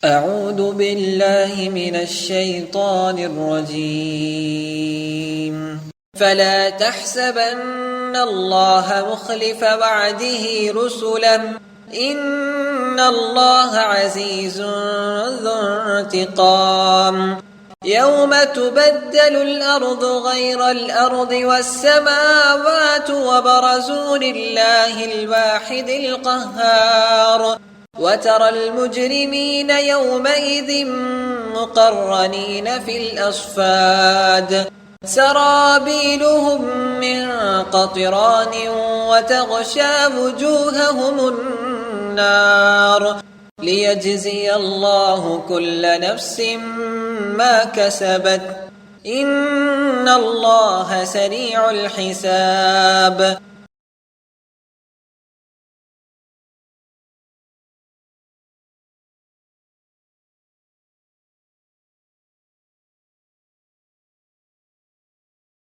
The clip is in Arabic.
أعوذ بالله من الشيطان الرجيم. فلا تحسبن الله مخلف وعده رسله، إن الله عزيز ذو انتقام. يوم تبدل الأرض غير الأرض والسماوات وبرزوا لله الواحد القهار، وترى المجرمين يومئذ مقرنين في الأصفاد، سرابيلهم من قطران وتغشى وجوههم النار، ليجزي الله كل نفس ما كسبت، إن الله سريع الحساب.